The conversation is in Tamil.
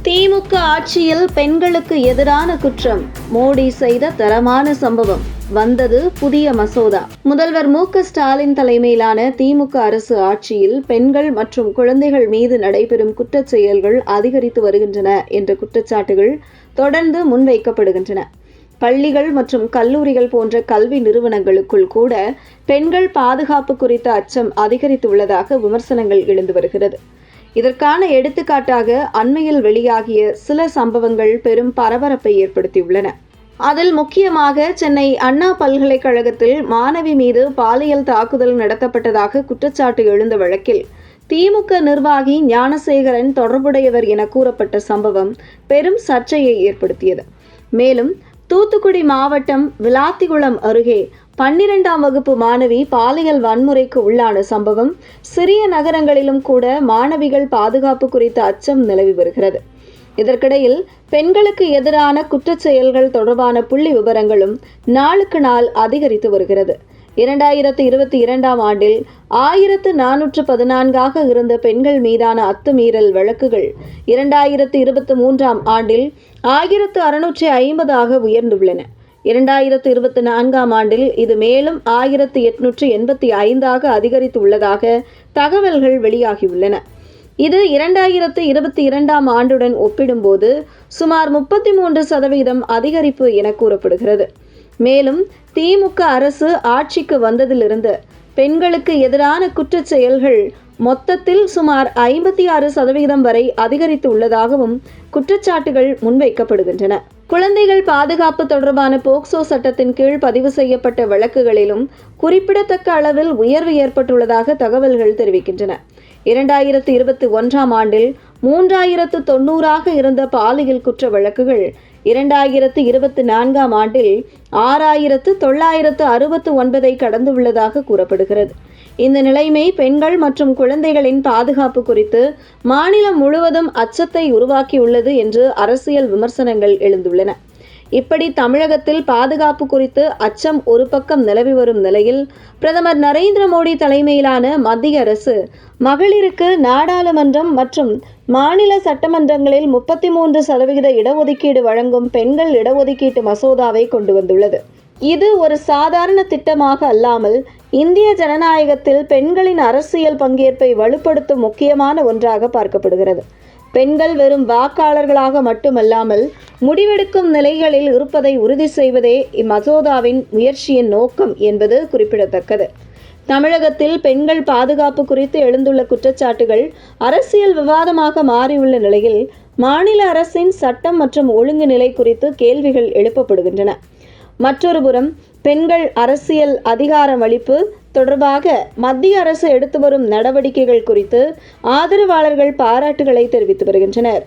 திமுக ஆட்சியில் பெண்களுக்கு எதிரான குற்றம், மோடி செய்த தரமான சம்பவம், வந்தது புதிய மசோதா. முதல்வர் மு.க.ஸ்டாலின் தலைமையிலான திமுக அரசு ஆட்சியில் பெண்கள் மற்றும் குழந்தைகள் மீது நடைபெறும் குற்றச் செயல்கள் அதிகரித்து வருகின்றன என்ற குற்றச்சாட்டுகள் தொடர்ந்து முன்வைக்கப்படுகின்றன. பள்ளிகள் மற்றும் கல்லூரிகள் போன்ற கல்வி நிறுவனங்களுக்குள் கூட பெண்கள் பாதுகாப்பு குறித்த அச்சம் அதிகரித்துள்ளதாக விமர்சனங்கள் எழுந்து வருகிறது. இதற்கான எடுத்துக்காட்டாக அண்மையில் வெளியாகிய சில சம்பவங்கள் பெரும் பரபரப்பை ஏற்படுத்தியுள்ளன. அதில் முக்கியமாக சென்னை அண்ணா பல்கலைக்கழகத்தில் மாணவி மீது பாலியல் தாக்குதல் நடத்தப்பட்டதாக குற்றச்சாட்டு எழுந்த வழக்கில் திமுக நிர்வாகி ஞானசேகரன் தொடர்புடையவர் என கூறப்பட்ட சம்பவம் பெரும் சர்ச்சையை ஏற்படுத்தியது. மேலும் தூத்துக்குடி மாவட்டம் விளாத்திகுளம் அருகே 12ஆம் வகுப்பு மாணவி பாலியல் வன்முறைக்கு உள்ளான சம்பவம், சிறிய நகரங்களிலும் கூட மாணவிகள் பாதுகாப்பு குறித்த அச்சம் நிலவி வருகிறது. இதற்கிடையில் பெண்களுக்கு எதிரான குற்றச் செயல்கள் தொடர்பான புள்ளி விவரங்களும் நாளுக்கு நாள் அதிகரித்து வருகிறது. 2022ஆம் ஆண்டில் 1414ஆக இருந்த பெண்கள் மீதான அத்துமீறல் வழக்குகள் 2023ஆம் ஆண்டில் 1650ஆக உயர்ந்துள்ளன. 2024ஆம் ஆண்டில் இது மேலும் 1885ஆக அதிகரித்துள்ளதாக தகவல்கள் வெளியாகியுள்ளன. இது 2022ஆம் ஆண்டுடன் ஒப்பிடும்போது சுமார் 33% அதிகரிப்பு என கூறப்படுகிறது. மேலும் திமுக அரசு ஆட்சிக்கு வந்ததிலிருந்து பெண்களுக்கு எதிரான குற்றச் செயல்கள் மொத்தத்தில் சுமார் 56% வரை அதிகரித்து உள்ளதாகவும் குற்றச்சாட்டுகள் முன்வைக்கப்படுகின்றன. குழந்தைகள் பாதுகாப்பு தொடர்பான போக்சோ சட்டத்தின் கீழ் பதிவு செய்யப்பட்ட வழக்குகளிலும் குறிப்பிடத்தக்க அளவில் உயர்வு ஏற்பட்டுள்ளதாக தகவல்கள் தெரிவிக்கின்றன. 2021ஆம் ஆண்டில் 3090ஆக இருந்த பாலியல் குற்ற வழக்குகள் 2024ஆம் ஆண்டில் 6969ஐ கடந்துள்ளதாக கூறப்படுகிறது. இந்த நிலைமை பெண்கள் மற்றும் குழந்தைகளின் பாதுகாப்பு குறித்து மாநிலம் முழுவதும் அச்சத்தை உருவாக்கியுள்ளது என்று அரசியல் விமர்சனங்கள் எழுந்துள்ளன. இப்படி தமிழகத்தில் பாதுகாப்பு குறித்து அச்சம் ஒரு பக்கம் நிலவி வரும் நிலையில் பிரதமர் நரேந்திர மோடி தலைமையிலான மத்திய அரசு மகளிருக்கு நாடாளுமன்றம் மற்றும் மாநில சட்டமன்றங்களில் 33% இடஒதுக்கீடு வழங்கும் பெண்கள் இடஒதுக்கீட்டு மசோதாவை கொண்டு வந்துள்ளது. இது ஒரு சாதாரண திட்டமாக அல்லாமல் இந்திய ஜனநாயகத்தில் பெண்களின் அரசியல் பங்கேற்பை வலுப்படுத்தும் முக்கியமான ஒன்றாக பார்க்கப்படுகிறது. பெண்கள் வெறும் வாக்காளர்களாக மட்டுமல்லாமல் முடிவெடுக்கும் நிலைகளில் இருப்பதை உறுதி செய்வதே இம்மசோதாவின் முயற்சியின் நோக்கம் என்பது குறிப்பிடத்தக்கது. தமிழகத்தில் பெண்கள் பாதுகாப்பு குறித்து எழுந்துள்ள குற்றச்சாட்டுகள் அரசியல் விவாதமாக மாறியுள்ள நிலையில் மாநில அரசின் சட்டம் மற்றும் ஒழுங்கு நிலை குறித்து கேள்விகள் எழுப்பப்படுகின்றன. மற்றொரு புறம் பெண்கள் அரசியல் அதிகாரமளிப்பு தொடர்பாக மத்திய அரசு எடுத்து வரும் நடவடிக்கைகள் குறித்து ஆதரவாளர்கள் பாராட்டுகளை தெரிவித்து வருகின்றனர்.